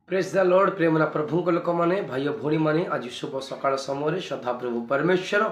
Praise the Lord प्रेमना प्रभु लोक मैंने भाई भौणी मैंने आज शुभ सकाल समय सदा प्रभु परमेश्वर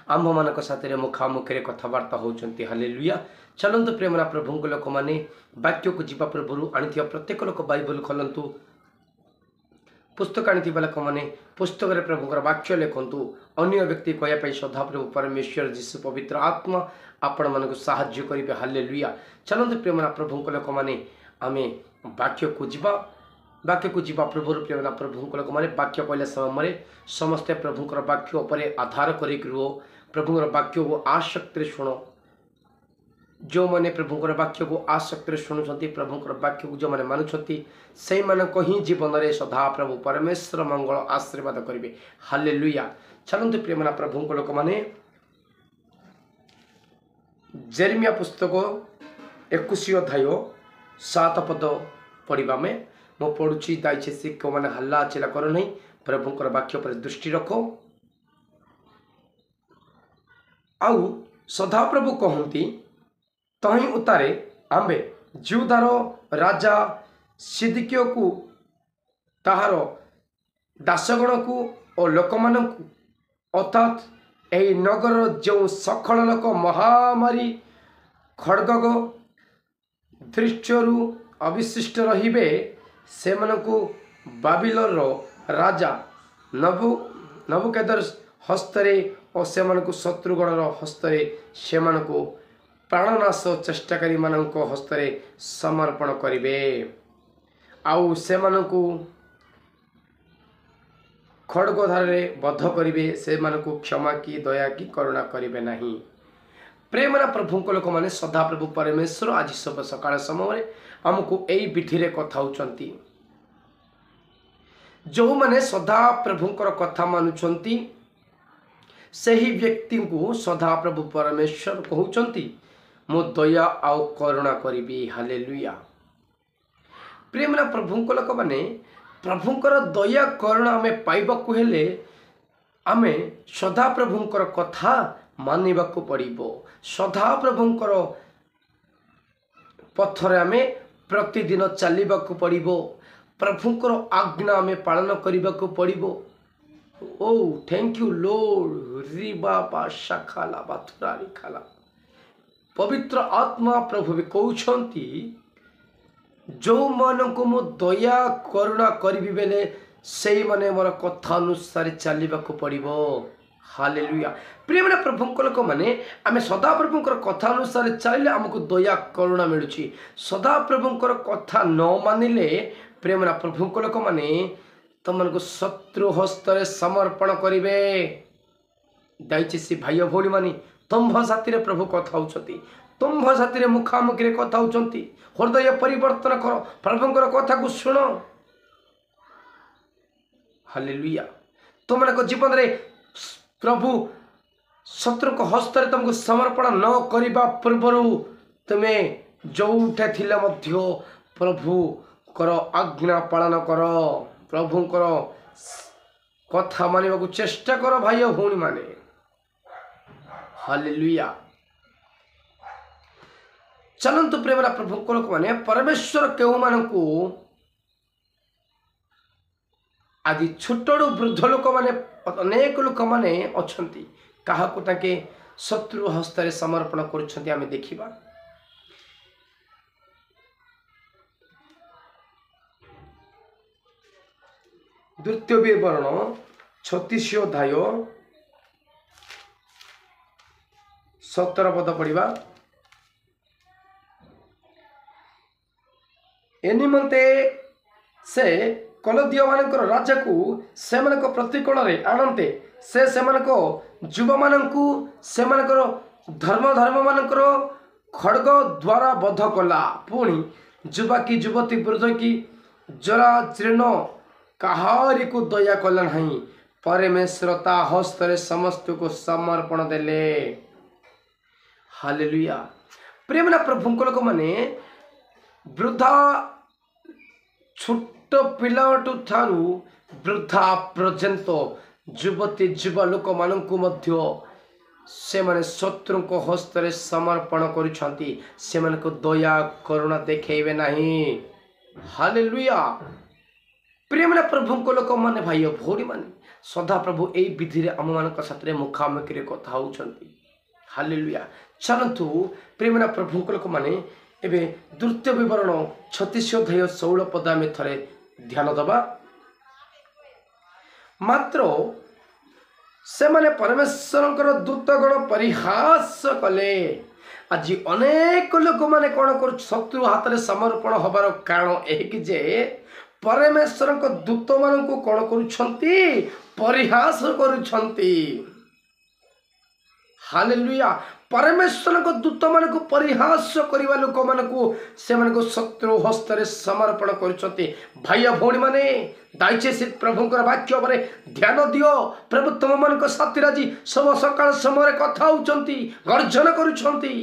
आम्भ मान साथी मुखामुखी कथबार्ता होती हालेलुया। चलतु प्रेमना प्रभु लोक मैंने वाक्य को जीवा पूर्व आनी प्रत्येक लोक बाइबल खोलतु पुस्तक आनी लोक मैंने पुस्तक प्रभुर वाक्य लिखु अन्य व्यक्ति कहवाई सदा प्रभु परमेश्वर जीशु पवित्र आत्मा आपण मानक साहाय्य करेंगे हालेलुया। चलतु प्रेमना प्रभु लोक मैंने आम वाक्य को जीवा वाक्य को जीवा पूर्व प्रेमना प्रभु लोक मैंने वाक्य कहला समय समस्ते प्रभुंर वाक्य उपर आधार कर प्रभुंर वाक्य को आसक्ति शुण जो मैंने प्रभुंर वाक्य को आसक्ति शुणुंट प्रभुंर वाक्य को जो मैंने मानुंट से ही जीवन में सदा प्रभु परमेश्वर मंगल आशीर्वाद करेंगे हालेलुया। चलतु प्रेमना प्रभु लोक मैंने जेरेमिया पुस्तक 21 अध्याय 7 पद पढ़ा में मो पढ़ुची दयచేసి मैंने हल्ला चिल्ला कर नहीं प्रभुंर वाक्य पर दृष्टि रख आउ सदा प्रभु कहती तही उतारे आंबे जिहुदार राजा सिदकिया को ताहार दासगण को और लोक मानू अर्थात यही नगर जो सखल लोक महामारी खड़ग दृष्टि अविशिष्ट रहिबे से बाबिलोर राजा नबुकदर हस्तरे और से शत्रुगणर हस्तरे से प्राणनाश चेष्टाकारी मानक हस्तरे समर्पण करिवे आउ से खड़गधार बध करिवे से क्षमा की दया की करुणा करिवे नहीं। प्रेमना प्रभु लोक मैंने सदा प्रभु परमेश्वर आज सब सकाळ समय आमको यही विधि कथा होती जो मैंने सदा प्रभुंर कथा मानुंट से ही व्यक्ति को सदा प्रभु परमेश्वर कहते मो दया आउ करुणा करी हालेलुया। प्रेमना प्रभु लोक मैंने प्रभुंर दया करुणा आम पाइबाकू हेले आमे सदा प्रभुंर कथा मानिबाकू पड़िबो सदा प्रभुंर पथरे आमे प्रतिदिन चलवाकू पड़िबो प्रभुंर आज्ञा आमे पालन करने पड़िबो। ओ थैंक यू लॉर्ड रिबा बा शाखाला बाथुरारी खाला पवित्र आत्मा प्रभु भी कहते जो मानक मो दया करुणा करी बेले से माने मोर कथा अनुसार चलवाकू पड़िबो हालेलुया। प्रेमना प्रभुंर लोक मैंने आम सदा प्रभुंर कथा अनुसार चलिए आमको दया करुणा मिलूँ सदा प्रभुंर कथा न मानिले प्रेमना प्रभुंर लोक मैंने तुमको शत्रु हस्तरे समर्पण करेंगे दयచేసి भाई भौणी मानी तुम्भ साथी प्रभु कथा होती तुम्भ साथी मुखामुखी कथा होती हृदय परिवर्तन कर प्रभुंर कथा को शुण हालेलुया। तुम जीवन में प्रभु शत्रु को हस्तरे तुमको समर्पण न करने पूर्वर तुम्हें जोठे थिले मध्य प्रभु कर आज्ञा पालन कर प्रभुंर कथा मानिबा को चेष्टा कर भाई भौणी माने हालेलुया। चलतु प्रेमना प्रभु लोक मैंने परमेश्वर केउ मानकु आदि छोटू वृद्ध लोक मैंने अनेक लोक मैंने अच्छी क्या ताके शत्रु हस्तरे समर्पण करुछंती आमे देखिबा। द्वितीय विवरण 36 अध्याय 17 पद पढ़ा एनिमंते से कलदिय मानकर राजा को से प्रतिकोण रे आणते से युवा मानकु से धर्म मानकर खड़ग द्वारा बध कला पुणी युवा की युवती वृद्ध की जरा जीर्ण कहारी को दया कला नहीं परमेश्वर ता हस्तरे समस्त को समर्पण देले हालेलुया। प्रेमना प्रभु लोक मैंने वृद्धा छोट पिलाटू ठारू वृद्धा पर्यंत युवती युवा लोक मानकु मध्य से माने शत्रु को हस्तरे समर्पण करुछंती से माने को दया करुणा देखेबे नहीं हालेलुया। प्रिय मैंने प्रभु को लोक मैंने भाई भौणी मैंने सदा प्रभु यही विधि आम मान साथ मुखामुखी कथा होती हालेलुया। चलतु प्रिय मैंने प्रभु को लोक मैंने एवं द्वितीय विवरण 36 अध्याय 16 पद आम थे ध्यान दबा। मात्र से माने परमेश्वर दूतगण परिहास कले। आज अनेक लोक मैंने कौन कर शत्रु हाथ में समर्पण हबार कारण यही जे परमेश्वर दूत मान कौन करुछंती परिहास करुछंती। हालेलुया। परमेश्वर दूत मान को परिहास करने लोक मान से शत्रु हस्त समर्पण कर। भाई भौणी मैंने दयचे प्रभुंर वाक्य पर ध्यान दियो। प्रभु तुम मान साथी आज सब सकाल समय कथा होती गर्जन करुछंती।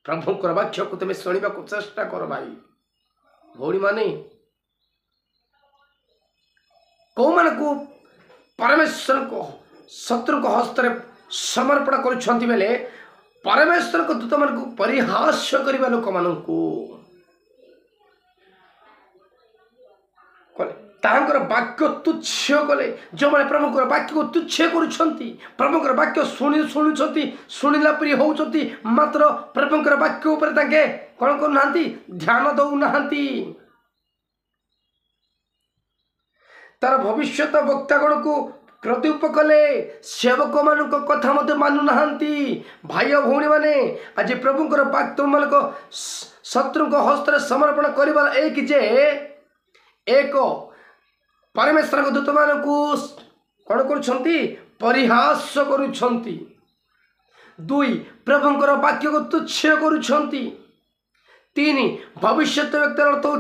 प्रभुंर वाक्य को तुम्हें शुणा चेष्टा कर भाई भौणी मैंने कौ मान को परमेश्वर को शत्रु को हस्त समर्पण करुछंती बेले परमेश्वर को दूत मान को परिहास करने लोक मान तांकर वाक्य तुच्छ कले। जो मैंने प्रभुंर वाक्य को तुच्छ करुछंती प्रभुंर वाक्य शुणुछंती शुणिला परी होउछंती मात्र प्रभुंर वाक्य ऊपर ताके कौन करूना ध्यान दौना तार भविष्य वक्तागण को प्रत्युप कले सेवक मान कथा मत मानुना। भाई भौणी मैंने आज प्रभुंर वाक्य मान शत्रु को हस्त समर्पण कर एक जे एक परमेश्वर दूत मान को कौन करुछंती परिहास करुछंती। दुई प्रभुंर वाक्य को तुच्छ करुछंती। तीन भविष्य व्यक्ति अर्थ हो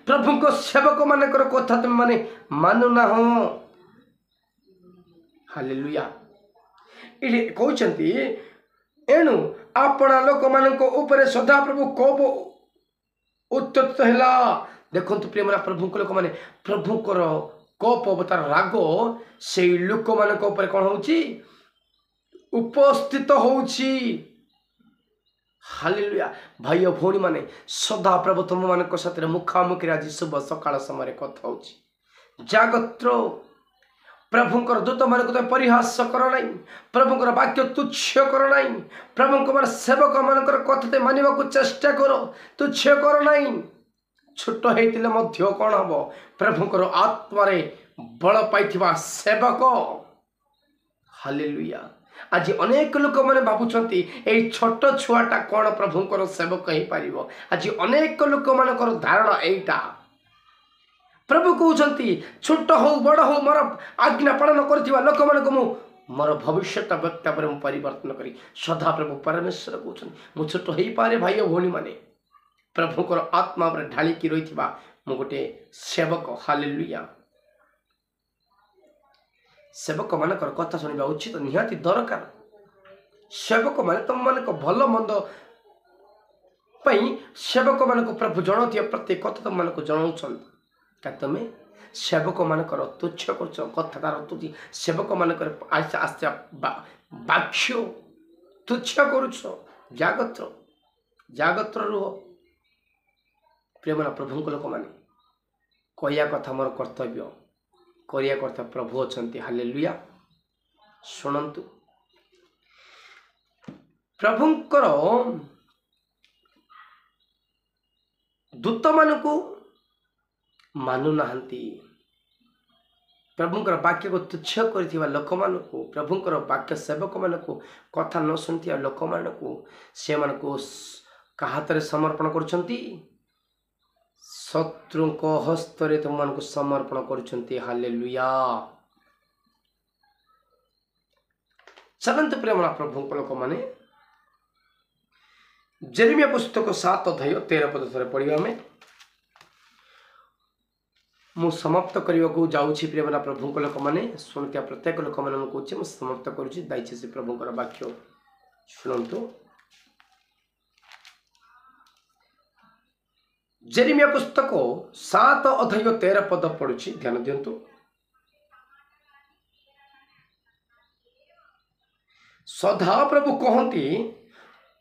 प्रभु को सेवक मान कथा तुम माने मानुना। हालेलुया। ये कहते एणु आपणा लोक मान ऊपर सदा प्रभु कोप उत्तप्त है। देखो प्रिय मेरा प्रभु को लोक मैंने प्रभुंर कोप अवतार राग से लोक मान कौन हो उपस्थित होउछि। हालेलुया। भाई भौणी मैंने सदा प्रभु तुम मान साथ मुखामुखी आज शुभ सकाल समय कथा होछि। जागत्र प्रभुंर दूत मान को परिहास कर ना प्रभुंर वाक्य तुच्छ कर ना प्रभु मान सेवक मान कथा मानवा को चेष्टा कर तुच्छ कर ना। छोट होते कौन हम प्रभुंर आत्मार बल पाई सेवक। हालेलुया। आज अनेक लोक मैंने भावुंट यही छोट छुआटा कौन प्रभुंर सेवक हो पार। आज अनेक लोक मान धारणा यहीटा प्रभु कहते छोट हो बड़ हो मोर आज्ञा पालन कर लोक मान मोर भविष्य व्यक्ता पर परिवर्तन करी सदा प्रभु परमेश्वर कहते मु छोट हो पारे। भाई भौणी मैंने प्रभुंर आत्मा पर ढालिकी रही मु गोटे सेवक। हालेलुया। सेवक मान कथा शुणा उचित निहाती दरकार। सेवक मान तुम मान भल मंद सेवक मान प्रभु जनाती प्रत्येक कथा तुम मान जनाऊँ क्या तुम्हें सेवक मान तुच्छ कर कथा तार तुझी सेवक मान आस्ते वाक्य तुच्छ करुछ। जागत्र जागत्र रुह प्रेमना प्रभु लोक मैंने कहया कथा मोर कर्तव्य करिया कर्ता प्रभु अच्छा। हालेलुया। शुणु प्रभुंकर दूत मान को मानुना प्रभुंर वाक्य को तुच्छ कर लोक मान को प्रभुंर वाक्य सेवक मान को कथा न शुणुवा लोक मान को से हाथ समर्पण कर शत्रु को हस्त तुम मान को समर्पण कर। हालेलुया। चलते प्रेम प्रभु लोक मैंने जेरेमिया पुस्तक 7 अध्याय 13 पद थे पढ़ा आम मु समाप्त करने को जाऊँगी। प्रेमना प्रभु लोक मैंने शुणुवा प्रत्येक लोक मैंने कहूँ समाप्त करुँच दयचे प्रभुंर वाक्य शुणु। जेरेमिया पुस्तक 7 अध्याय 13 पद पढ़ुछि ध्यान दियंतु। सदा प्रभु कहती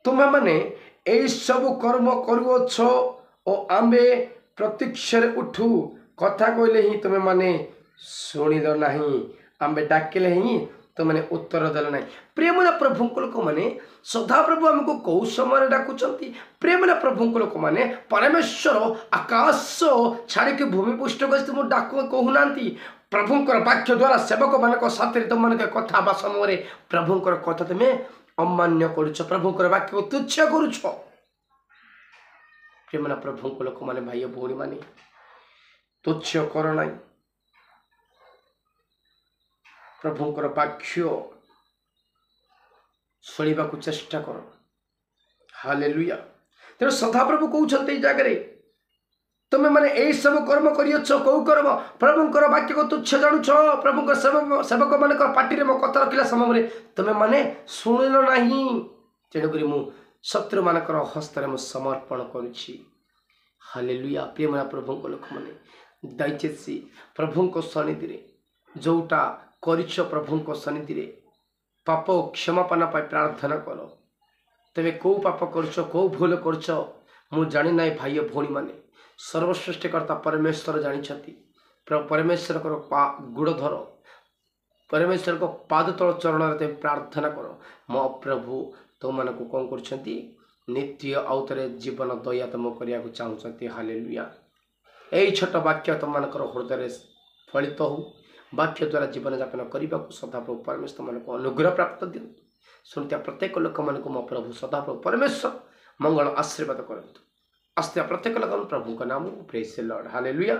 तुम्हें माने यही सब कर्म करुअछ ओ आंबे प्रतीक्षार उठू कथा कहले ही तुम्हें माने शुणिल ना आम्बे डाकिले ही तुमने उत्तर देल ना प्रेमना प्रभु लोक मैंने सदा प्रभु आमको कौ समय डाकुंट प्रेमना प्रभु लोक मैंने परमेश्वर आकाश छाड़िक भूमि पुष्ट कर डाक कहूना प्रभुंर वाक्य द्वारा सेवक मान साथ तुम मान कथा बा समय प्रभुंर कथा तुम्हें अमान्य करुच प्रभुंर वाक्य को तुच्छ करुच प्रेमना प्रभु लोक मैंने भाई भौणी माने तुच्छ कर ना प्रभुंर वाक्य शुणा को चेष्टा कर हालेलुया तेरे सदा प्रभु कहते जगह तुम्हें माने यही सब कर्म करियछ कौ कर्म प्रभुंर वाक्य को तुच्छ जानुछ प्रभुंर सेवक मान पार्टी मो कथा रखला समय तुम्हें माने शुणिल ना तेणुक मु शत्रु मान हस्तर मु समर्पण करुछि हालेलुया प्रेमना प्रभु लोक मैंने दयचेसी प्रभु सन्निधि रे जोटा करिछ प्रभु सन्निधि रे पाप क्षमापण प्रार्थना कर तेरे कौ पाप करछ कौ भूल करछ मु जानी ना भाई भौणी माने सर्वश्रेष्ठकर्ता परमेश्वर जानी परमेश्वर गुड़ धर परमेश्वर को पाद तल चरण प्रार्थना कर मो प्रभु तुम मान को कौन कर नित्य आउतरे जीवन दया तुम करने को चाहते हालेलुया यही छोट वाक्य तुम मान हृदय फलित हो वाक्य द्वारा जीवन यापन करने को सदा प्रभु परमेश्वर मान को अनुग्रह प्राप्त दिंतु शुणुता प्रत्येक लोक मान को मो प्रभु सदा प्रभु परमेश्वर मंगल आशीर्वाद करतु आस्ते प्रत्येक लोक प्रभु का नाम प्रेज द लॉर्ड हालेलुया।